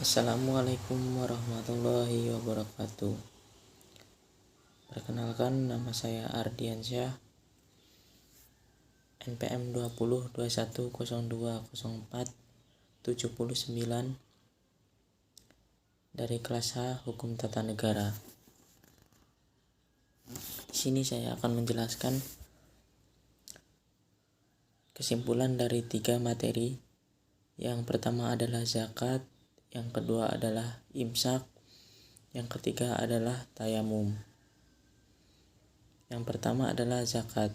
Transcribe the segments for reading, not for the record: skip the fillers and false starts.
Assalamualaikum warahmatullahi wabarakatuh. Perkenalkan, nama saya Ardiansyah, NPM 2021020479 dari kelas H Hukum Tata Negara. Di sini saya akan menjelaskan kesimpulan dari 3 materi. Yang pertama adalah zakat, yang kedua adalah imsak, yang ketiga adalah tayamum. Yang pertama adalah zakat.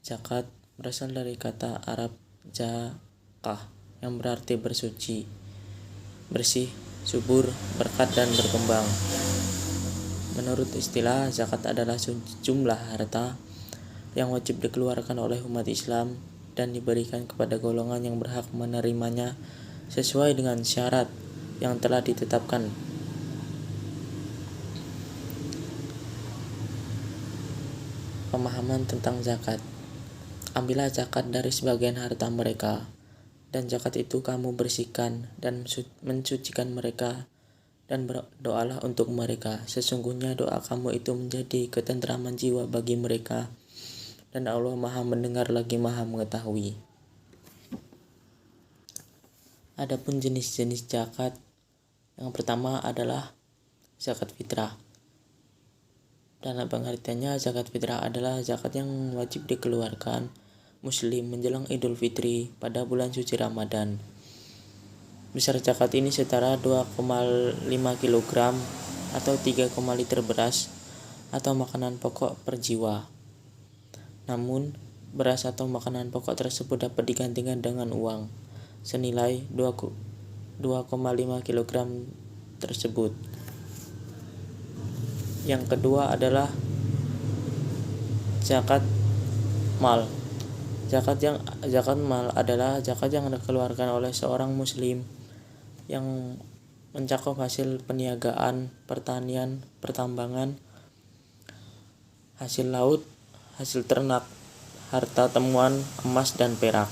Zakat berasal dari kata Arab zakah yang berarti bersuci, bersih, subur, berkat, dan berkembang. Menurut istilah, zakat adalah jumlah harta yang wajib dikeluarkan oleh umat Islam dan diberikan kepada golongan yang berhak menerimanya sesuai dengan syarat yang telah ditetapkan. Pemahaman tentang zakat. Ambillah zakat dari sebagian harta mereka, dan zakat itu kamu bersihkan dan mensucikan mereka, dan berdoalah untuk mereka. Sesungguhnya doa kamu itu menjadi ketentraman jiwa bagi mereka, dan Allah Maha mendengar lagi Maha mengetahui. Adapun jenis-jenis zakat, yang pertama adalah zakat fitrah. Dalam pengertiannya, zakat fitrah adalah zakat yang wajib dikeluarkan Muslim menjelang Idul Fitri pada bulan suci Ramadan. Besar zakat ini setara 2,5 kg atau 3, liter beras atau makanan pokok per jiwa. Namun, beras atau makanan pokok tersebut dapat digantikan dengan uang senilai 2,5 kg tersebut. Yang kedua adalah zakat mal. Zakat mal adalah zakat yang dikeluarkan oleh seorang muslim yang mencakup hasil peniagaan, pertanian, pertambangan, hasil laut, hasil ternak, harta temuan, emas, dan perak.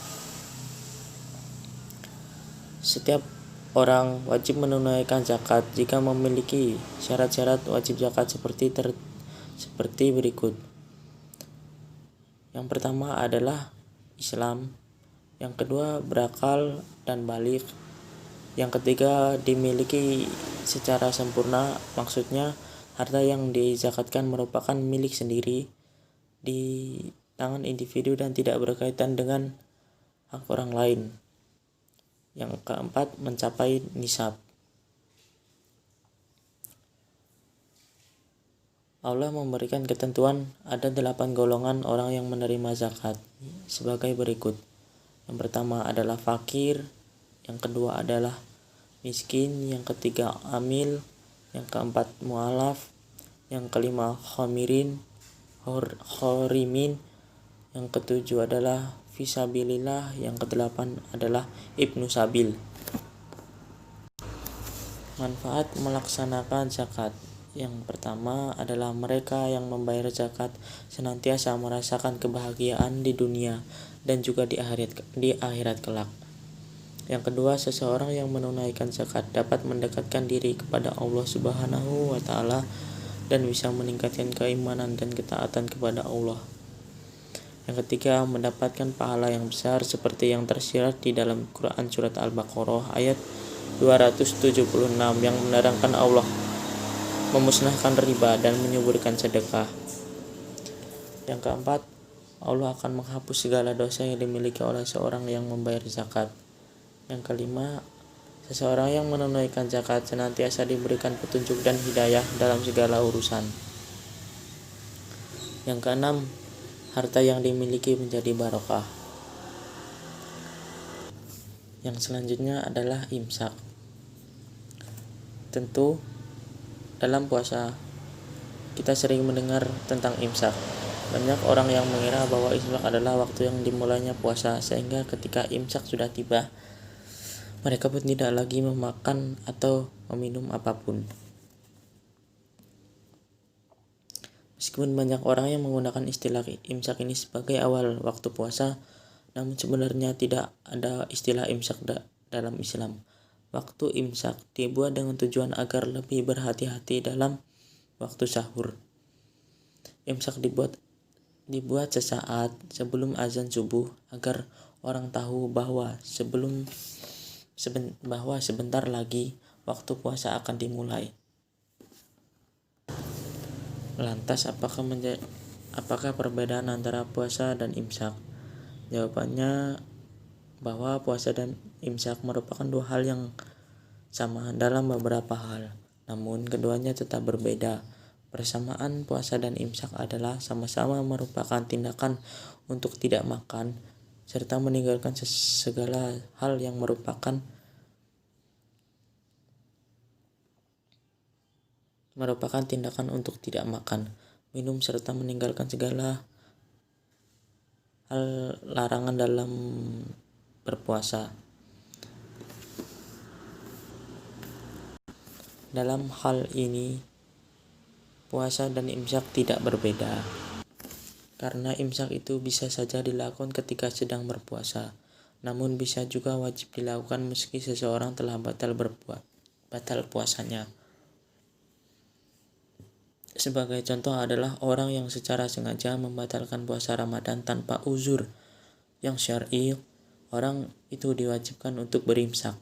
Setiap orang wajib menunaikan zakat jika memiliki syarat-syarat wajib zakat seperti berikut. Yang pertama adalah Islam, yang kedua berakal dan baligh, yang ketiga dimiliki secara sempurna, maksudnya harta yang dizakatkan merupakan milik sendiri di tangan individu dan tidak berkaitan dengan hak orang lain. Yang keempat, mencapai nisab. Allah memberikan ketentuan ada 8 golongan orang yang menerima zakat sebagai berikut. Yang pertama adalah fakir, yang kedua adalah miskin, yang ketiga amil, yang keempat mu'alaf, yang kelima khamirin, khorimin, yang ketujuh adalah fisabilillah, yang kedelapan adalah ibnu sabil. Manfaat melaksanakan zakat. Yang pertama adalah mereka yang membayar zakat senantiasa merasakan kebahagiaan di dunia dan juga di akhirat kelak. Yang kedua, seseorang yang menunaikan zakat dapat mendekatkan diri kepada Allah Subhanahu wa Ta'ala dan bisa meningkatkan keimanan dan ketaatan kepada Allah. Yang ketiga, mendapatkan pahala yang besar seperti yang tersirat di dalam Quran surat Al-Baqarah ayat 276 yang menerangkan Allah memusnahkan riba dan menyuburkan sedekah. Yang keempat, Allah akan menghapus segala dosa yang dimiliki oleh seorang yang membayar zakat. Yang kelima, seseorang yang menunaikan zakat senantiasa diberikan petunjuk dan hidayah dalam segala urusan. Yang keenam, harta yang dimiliki menjadi barokah. Yang selanjutnya adalah imsak. Tentu dalam puasa kita sering mendengar tentang imsak. Banyak orang yang mengira bahwa imsak adalah waktu yang dimulainya puasa, sehingga ketika imsak sudah tiba, mereka pun tidak lagi memakan atau meminum apapun. Meskipun banyak orang yang menggunakan istilah imsak ini sebagai awal waktu puasa, namun sebenarnya tidak ada istilah imsak dalam Islam. Waktu imsak dibuat dengan tujuan agar lebih berhati-hati dalam waktu sahur. Imsak dibuat sesaat sebelum azan subuh agar orang tahu bahwa sebentar lagi waktu puasa akan dimulai. Lantas apakah perbedaan antara puasa dan imsak? Jawabannya bahwa puasa dan imsak merupakan dua hal yang sama dalam beberapa hal, namun keduanya tetap berbeda. Persamaan puasa dan imsak adalah sama-sama merupakan tindakan untuk tidak makan serta meninggalkan segala hal yang merupakan tindakan untuk tidak makan, minum serta meninggalkan segala hal larangan dalam berpuasa. Dalam hal ini, puasa dan imsak tidak berbeda. Karena imsak itu bisa saja dilakukan ketika sedang berpuasa, namun bisa juga wajib dilakukan meski seseorang telah batal puasanya. Sebagai contoh adalah orang yang secara sengaja membatalkan puasa Ramadan tanpa uzur yang syar'i. Orang itu diwajibkan untuk berimsak,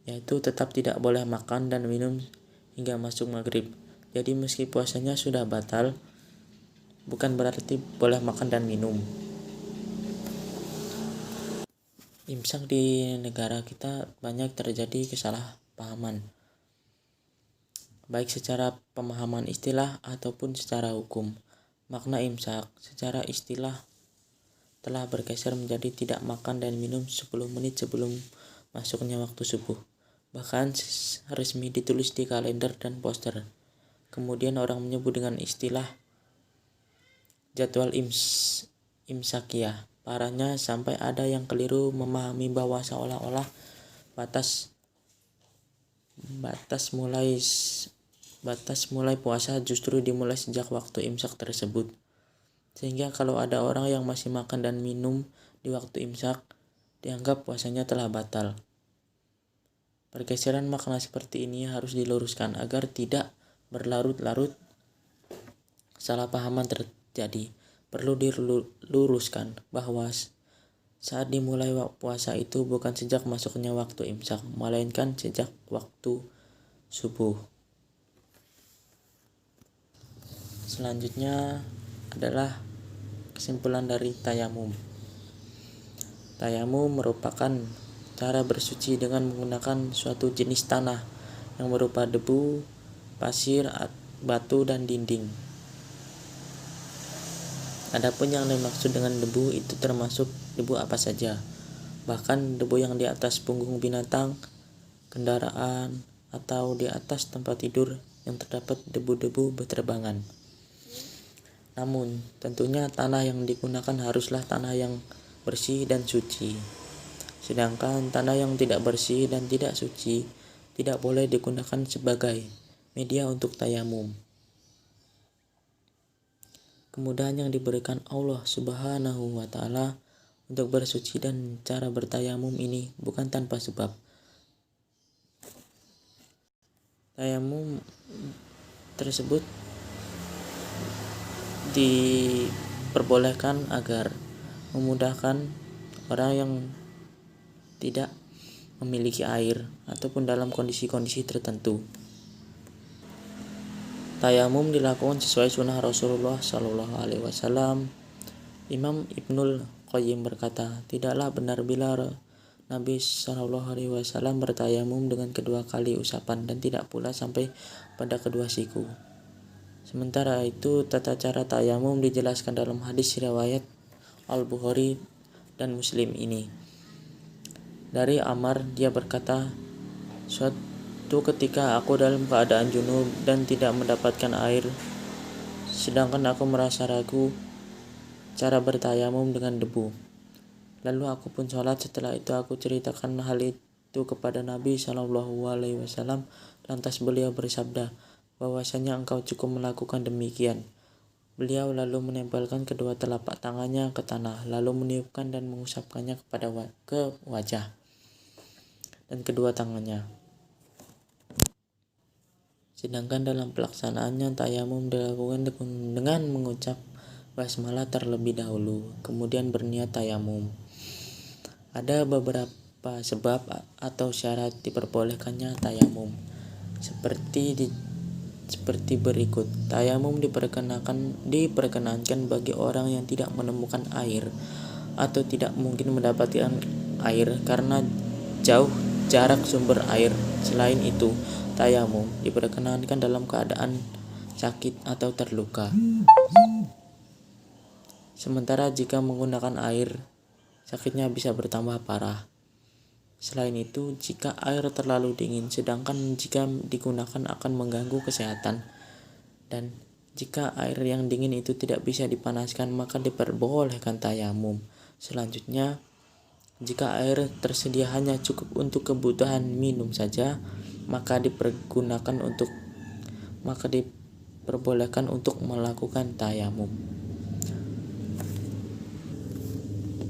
yaitu tetap tidak boleh makan dan minum hingga masuk maghrib. Jadi meski puasanya sudah batal, bukan berarti boleh makan dan minum. Imsak di negara kita banyak terjadi kesalahpahaman, baik secara pemahaman istilah ataupun secara hukum. Makna imsak secara istilah telah bergeser menjadi tidak makan dan minum 10 menit sebelum masuknya waktu subuh. Bahkan resmi ditulis di kalender dan poster. Kemudian orang menyebut dengan istilah jadwal imsakiyah. Parahnya sampai ada yang keliru memahami bahwa seolah-olah batas mulai puasa justru dimulai sejak waktu imsak tersebut. Sehingga kalau ada orang yang masih makan dan minum di waktu imsak, dianggap puasanya telah batal. Pergeseran makna seperti ini harus diluruskan agar tidak berlarut-larut salah pahaman terjadi. Perlu diluruskan bahwa saat dimulai puasa itu bukan sejak masuknya waktu imsak, melainkan sejak waktu subuh. Selanjutnya adalah kesimpulan dari tayamum. Tayamum merupakan cara bersuci dengan menggunakan suatu jenis tanah yang berupa debu, pasir, batu, dan dinding. Adapun yang dimaksud dengan debu itu termasuk debu apa saja, bahkan debu yang di atas punggung binatang, kendaraan, atau di atas tempat tidur yang terdapat debu-debu berterbangan. Namun, tentunya tanah yang digunakan haruslah tanah yang bersih dan suci. Sedangkan tanah yang tidak bersih dan tidak suci tidak boleh digunakan sebagai media untuk tayamum. Kemudahan yang diberikan Allah Subhanahu wa Ta'ala untuk bersuci dan cara bertayamum ini bukan tanpa sebab. Tayamum tersebut diperbolehkan agar memudahkan orang yang tidak memiliki air ataupun dalam kondisi-kondisi tertentu. Tayamum dilakukan sesuai sunnah Rasulullah SAW. Imam Ibnul Qayyim berkata, tidaklah benar bila Nabi SAW bertayamum dengan kedua kali usapan dan tidak pula sampai pada kedua siku. Sementara itu, tata cara tayamum dijelaskan dalam hadis riwayat Al-Bukhari dan Muslim ini. Dari Amar, dia berkata, suatu ketika aku dalam keadaan junub dan tidak mendapatkan air, sedangkan aku merasa ragu cara bertayamum dengan debu. Lalu aku pun sholat. Setelah itu aku ceritakan hal itu kepada Nabi SAW. Lantas beliau bersabda, bahwasanya engkau cukup melakukan demikian. Beliau lalu menempelkan kedua telapak tangannya ke tanah, lalu meniupkan dan mengusapkannya ke wajah. dan kedua tangannya. Sedangkan dalam pelaksanaannya tayamum dilakukan dengan mengucap basmalah terlebih dahulu, kemudian berniat tayamum. Ada beberapa sebab atau syarat diperbolehkannya tayamum, seperti berikut. Tayamum diperkenankan bagi orang yang tidak menemukan air atau tidak mungkin mendapatkan air karena jauh jarak sumber air. Selain itu, tayamum diperkenankan dalam keadaan sakit atau terluka. Sementara jika menggunakan air, sakitnya bisa bertambah parah. Selain itu, jika air terlalu dingin, sedangkan jika digunakan akan mengganggu kesehatan. Dan jika air yang dingin itu tidak bisa dipanaskan, maka diperbolehkan tayamum. Selanjutnya, jika air tersedia hanya cukup untuk kebutuhan minum saja, maka diperbolehkan untuk melakukan tayamum.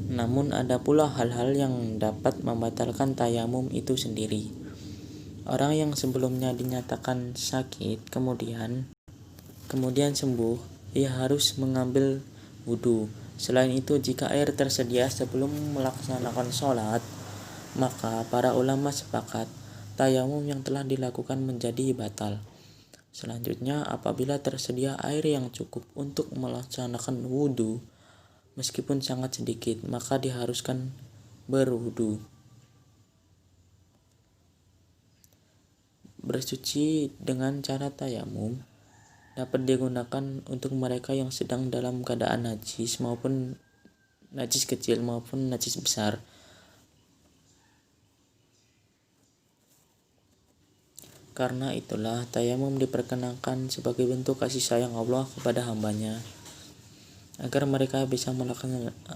Namun ada pula hal-hal yang dapat membatalkan tayamum itu sendiri. Orang yang sebelumnya dinyatakan sakit kemudian sembuh, ia harus mengambil wudhu. Selain itu, jika air tersedia sebelum melaksanakan sholat, maka para ulama sepakat tayamum yang telah dilakukan menjadi batal. Selanjutnya, apabila tersedia air yang cukup untuk melaksanakan wudhu, meskipun sangat sedikit, maka diharuskan berwudu. Bersuci dengan cara tayamum dapat digunakan untuk mereka yang sedang dalam keadaan najis maupun najis kecil maupun najis besar. Karena itulah tayamum diperkenankan sebagai bentuk kasih sayang Allah kepada hambanya, agar mereka bisa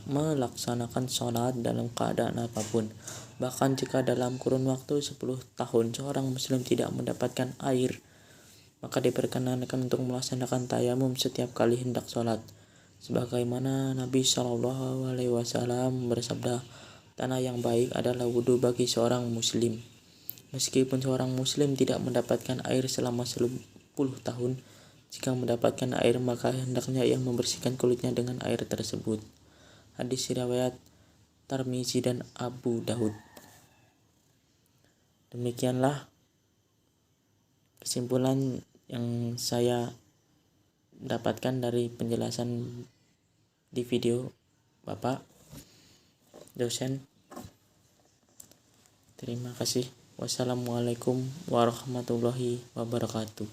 melaksanakan sholat dalam keadaan apapun. Bahkan jika dalam kurun waktu 10 tahun seorang muslim tidak mendapatkan air, maka diperkenankan untuk melaksanakan tayamum setiap kali hendak sholat. Sebagaimana Nabi SAW bersabda, tanah yang baik adalah wudhu bagi seorang muslim. Meskipun seorang muslim tidak mendapatkan air selama 10 tahun, jika mendapatkan air maka hendaknya ia membersihkan kulitnya dengan air tersebut. Hadis riwayat Tirmizi dan Abu Daud. Demikianlah kesimpulan yang saya dapatkan dari penjelasan di video Bapak dosen. Terima kasih. Wassalamualaikum warahmatullahi wabarakatuh.